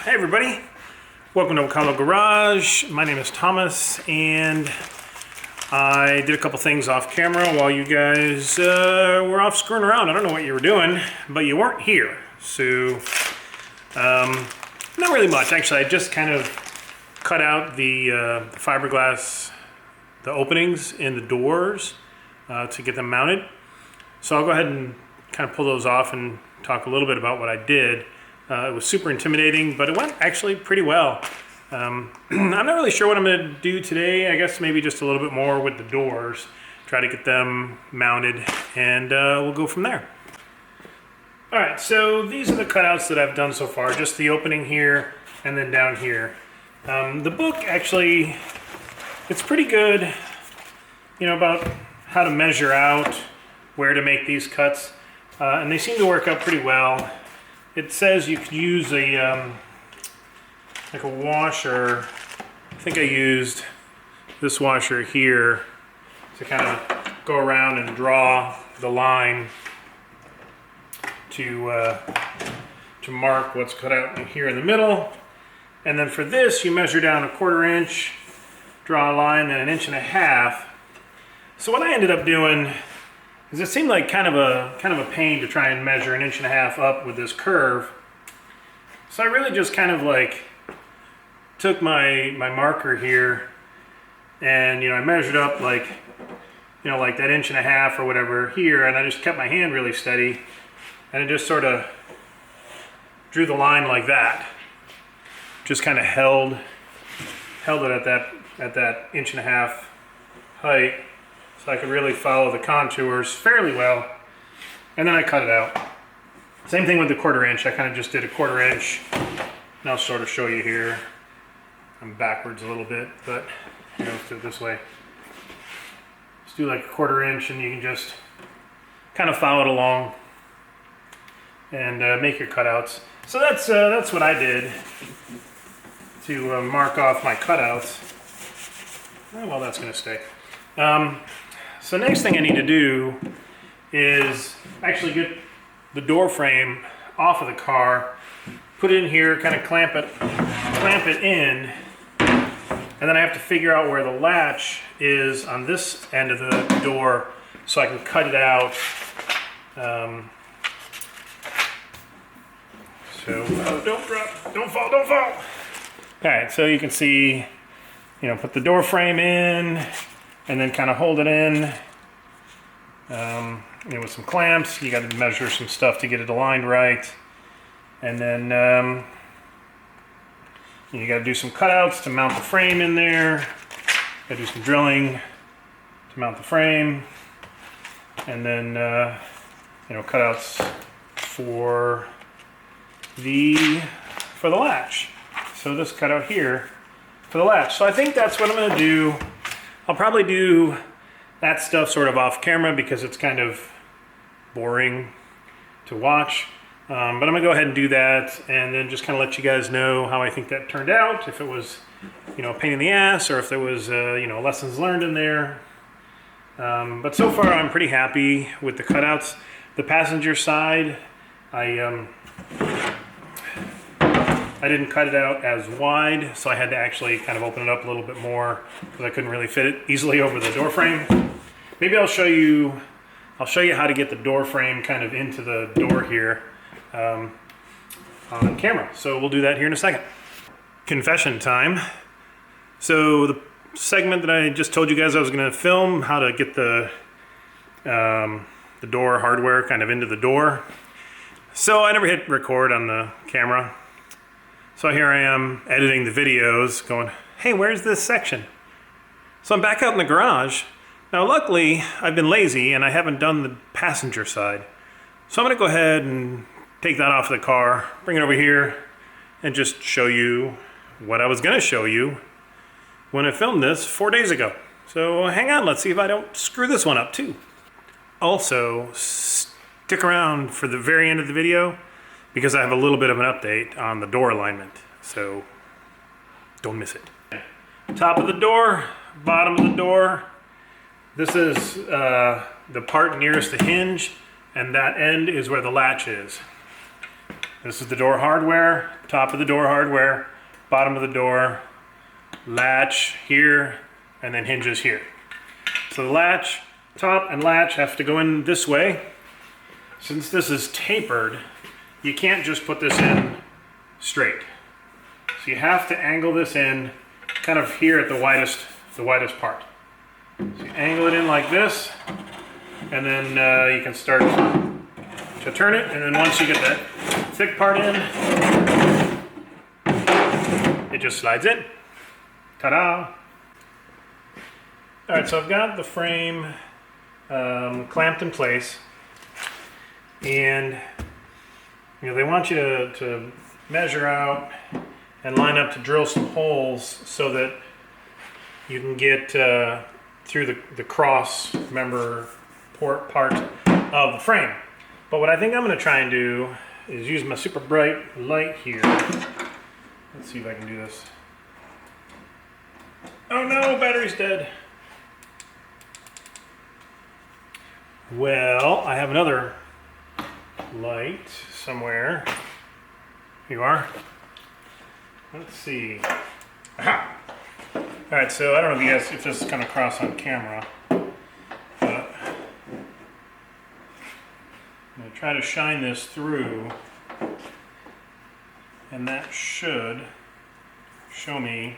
Hey everybody, welcome to Wakalo Garage. My name is Thomas and I did a couple things off camera while you guys were off screwing around. I don't know what you were doing, but you weren't here. So, not really much. Actually, I just kind of cut out the fiberglass, the openings in the doors to get them mounted. So I'll go ahead and kind of pull those off and talk a little bit about what I did. It was super intimidating, but it went actually pretty well. I'm not really sure what I'm going to do today. I guess maybe just a little bit more with the doors, try to get them mounted, and we'll go from there. All right, so these are the cutouts that I've done so far, just the opening here and then down here. The book actually, it's pretty good, you know, about how to measure out where to make these cuts, and they seem to work out pretty well. It says you could use a like a washer. I think I used this washer here to kind of go around and draw the line to mark what's cut out here in the middle. And then for this, you measure down 1/4 inch, draw a line, and 1.5 inches. So what I ended up doing is it seemed like kind of a pain to try and measure 1.5 inches up with this curve. So I really just kind of like took my marker here and, you know, I measured up like, you know, like that 1.5 inches or whatever here, and I just kept my hand really steady and it just sort of drew the line like that. Just kind of held it at that 1.5 inch height, so I could really follow the contours fairly well, and then I cut it out. Same thing with the 1/4 inch. I kind of just did 1/4 inch, and I'll sort of show you here. I'm backwards a little bit, but you know, let's do it this way. Just do like 1/4 inch, and you can just kind of follow it along and make your cutouts. So that's what I did to mark off my cutouts. Oh, well, that's going to stay. So next thing I need to do is actually get the door frame off of the car, put it in here, kind of clamp it in, and then I have to figure out where the latch is on this end of the door so I can cut it out. Don't drop, don't fall. All right, so you can see, you know, put the door frame in and then kind of hold it in, you know, with some clamps. You got to measure some stuff to get it aligned right, and then you got to do some cutouts to mount the frame in there. Got to do some drilling to mount the frame, and then you know, cutouts for the latch. So this cutout here for the latch. So I think that's what I'm going to do. I'll probably do that stuff sort of off camera because it's kind of boring to watch. But I'm going to go ahead and do that and then just kind of let you guys know how I think that turned out. If it was, you know, a pain in the ass, or if there was, you know, lessons learned in there. But so far I'm pretty happy with the cutouts. The passenger side, I didn't cut it out as wide, so I had to actually kind of open it up a little bit more because I couldn't really fit it easily over the door frame. Maybe I'll show you how to get the door frame kind of into the door here on camera. So we'll do that here in a second. Confession time. So the segment that I just told you guys I was going to film, how to get the door hardware kind of into the door. So I never hit record on the camera. So here I am editing the videos going, hey, where's this section? So I'm back out in the garage. Now luckily, I've been lazy and I haven't done the passenger side. So I'm gonna go ahead and take that off the car, bring it over here, and just show you what I was gonna show you when I filmed this 4 days ago. So hang on, let's see if I don't screw this one up too. Also, stick around for the very end of the video, because I have a little bit of an update on the door alignment, so don't miss it. Top of the door, bottom of the door. This is the part nearest the hinge, and that end is where the latch is. This is the door hardware, top of the door hardware, bottom of the door, latch here, and then hinges here. So the latch, top and latch have to go in this way. Since this is tapered, you can't just put this in straight. So you have to angle this in kind of here at the widest part. So you angle it in like this, and then you can start to turn it, and then once you get that thick part in, it just slides in. Ta-da! Alright, so I've got the frame clamped in place, and they want you to measure out and line up to drill some holes so that you can get through the cross member part of the frame. But what I think I'm going to try and do is use my super bright light here. Let's see if I can do this. Oh no, battery's dead. Well, I have another light somewhere. Here you are. Let's see. Aha! Alright, so I don't know if this is kind of cross on camera, but I'm going to try to shine this through, and that should show me,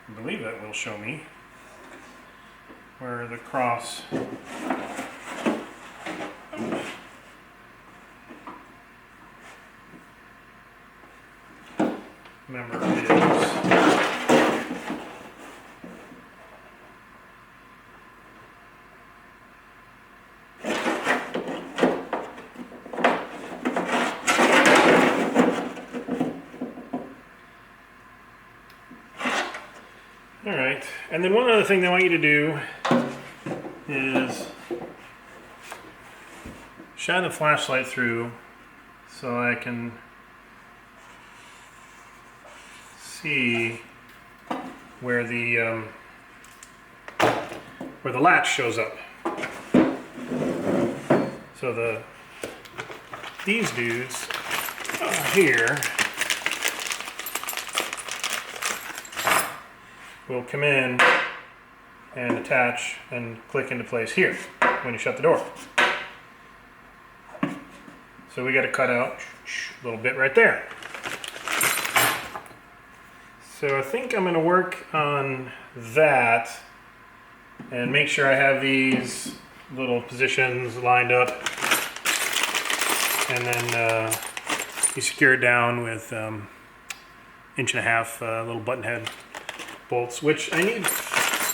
I believe that will show me where the cross member is. All right, and then one other thing they want you to do is shine the flashlight through so I can see where the latch shows up. So these dudes here will come in and attach and click into place here when you shut the door. So we got to cut out a little bit right there. So I think I'm going to work on that and make sure I have these little positions lined up, and then you secure it down with 1.5 inch little button head bolts, which I need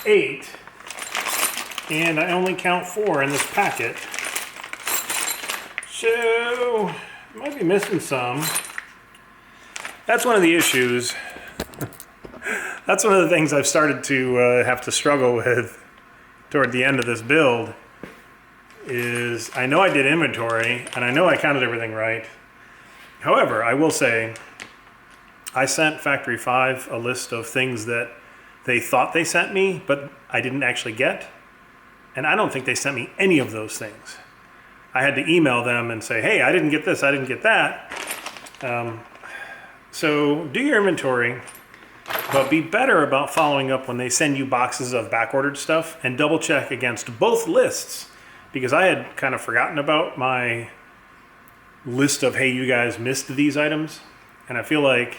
8, and I only count 4 in this packet, so I might be missing some. That's one of the issues. That's one of the things I've started to have to struggle with toward the end of this build, is I know I did inventory and I know I counted everything right. However, I will say I sent Factory 5 a list of things that they thought they sent me, but I didn't actually get. And I don't think they sent me any of those things. I had to email them and say, hey, I didn't get this, I didn't get that. So do your inventory, but be better about following up when they send you boxes of back-ordered stuff, and double check against both lists, because I had kind of forgotten about my list of, hey, you guys missed these items. And I feel like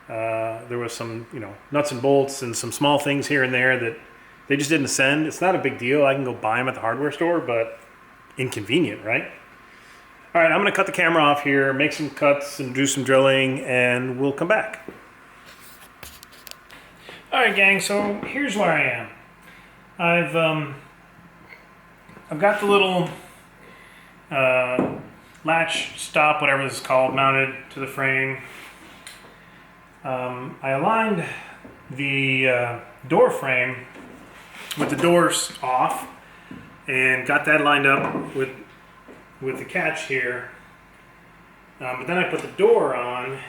there was some, nuts and bolts and some small things here and there that they just didn't send. It's not a big deal. I can go buy them at the hardware store, but inconvenient, right? All right, I'm going to cut the camera off here, make some cuts and do some drilling, and we'll come back. All right, gang, so here's where I am. I've got the little latch stop, whatever this is called, mounted to the frame. I aligned the door frame with the doors off and got that lined up with the catch here. But then I put the door on,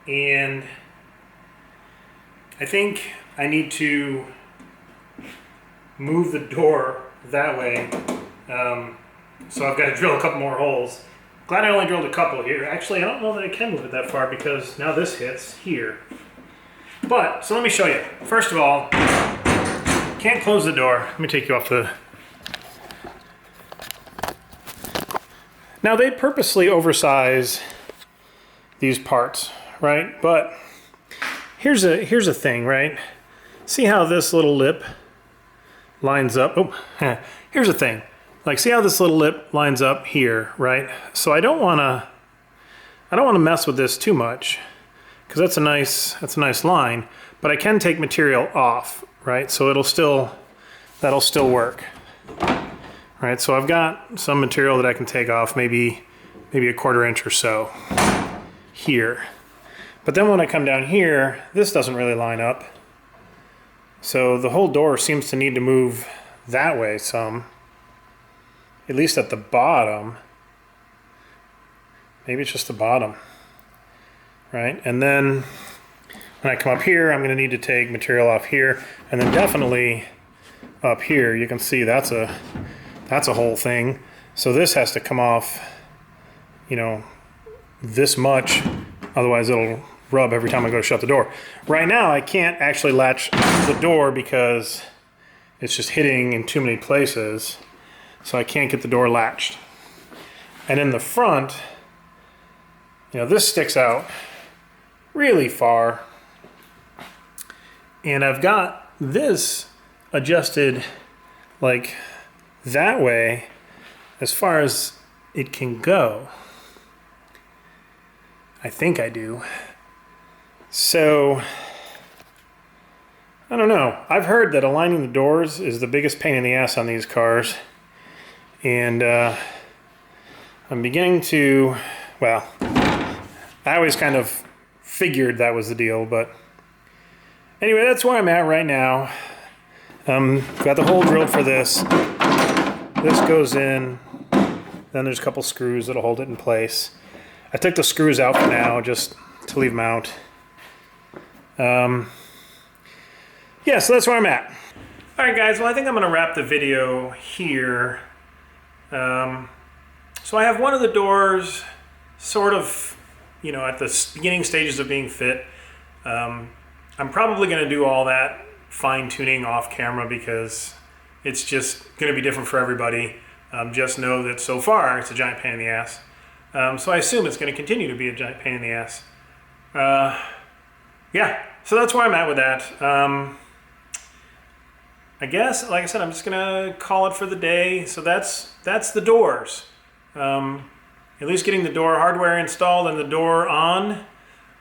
and I think I need to move the door that way. So I've got to drill a couple more holes, Glad I only drilled a couple here. Actually, I don't know that I can move it that far because now this hits here. But, so let me show you. First of all, can't close the door. Let me take you off the... Now they purposely oversize these parts, right? But here's a thing, right? See how this little lip lines up? Oh, here's the thing. Like, see how this little lip lines up here, right? So I don't want to mess with this too much because that's a nice line. But I can take material off, right? So that'll still work. Right, so I've got some material that I can take off, maybe a 1/4 inch or so here. But then when I come down here, this doesn't really line up. So the whole door seems to need to move that way some, at least at the bottom. Maybe it's just the bottom, right? And then when I come up here, I'm gonna need to take material off here, and then definitely up here, you can see that's a whole thing. So this has to come off, you know, this much, otherwise it'll rub every time I go to shut the door. Right now I can't actually latch the door because it's just hitting in too many places, so I can't get the door latched. And in the front, you know, this sticks out really far, and I've got this adjusted like that way as far as it can go. I think I do. So, I don't know. I've heard that aligning the doors is the biggest pain in the ass on these cars. And I'm beginning to, well, I always kind of figured that was the deal, but anyway, that's where I'm at right now. Got the hole drilled for this. This goes in, then there's a couple screws that'll hold it in place. I took the screws out for now, just to leave them out. Yeah, so that's where I'm at. All right, guys, well, I think I'm gonna wrap the video here. So I have one of the doors sort of, you know, at the beginning stages of being fit. I'm probably gonna do all that fine tuning off camera because it's just going to be different for everybody. Just know that so far it's a giant pain in the ass. So I assume it's going to continue to be a giant pain in the ass. Yeah, so that's where I'm at with that. I guess, like I said, I'm just going to call it for the day. So that's the doors. At least getting the door hardware installed and the door on.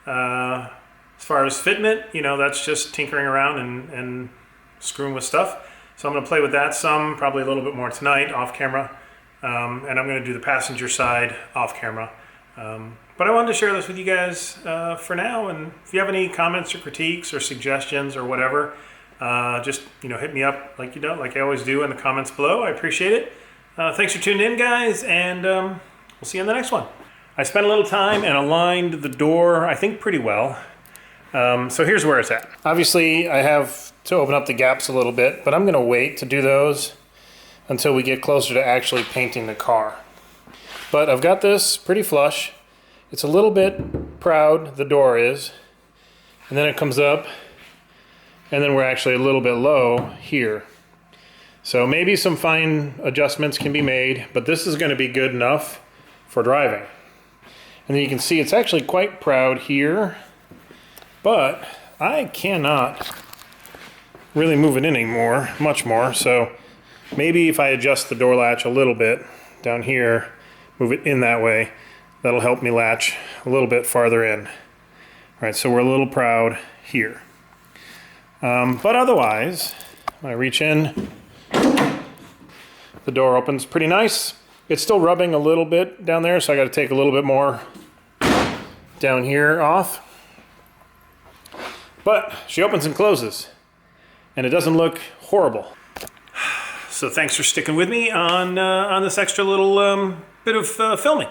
As far as fitment, you know, that's just tinkering around and screwing with stuff. So I'm going to play with that some, probably a little bit more tonight off camera. And I'm going to do the passenger side off camera. But I wanted to share this with you guys for now. And if you have any comments or critiques or suggestions or whatever, just, you know, hit me up like I always do in the comments below. I appreciate it. Thanks for tuning in, guys, and we'll see you in the next one. I spent a little time and aligned the door, I think, pretty well. So here's where it's at. Obviously, I have to open up the gaps a little bit, but I'm going to wait to do those until we get closer to actually painting the car. But I've got this pretty flush. It's a little bit proud, the door is, and then it comes up, and then we're actually a little bit low here. So maybe some fine adjustments can be made, but this is going to be good enough for driving. And then you can see it's actually quite proud here, but I cannot really move it anymore, much more. So maybe if I adjust the door latch a little bit down here, move it in that way, that'll help me latch a little bit farther in. All right, so we're a little proud here. But otherwise, when I reach in, the door opens pretty nice. It's still rubbing a little bit down there, so I got to take a little bit more down here off. But she opens and closes, and it doesn't look horrible. So thanks for sticking with me on this extra little bit of filming.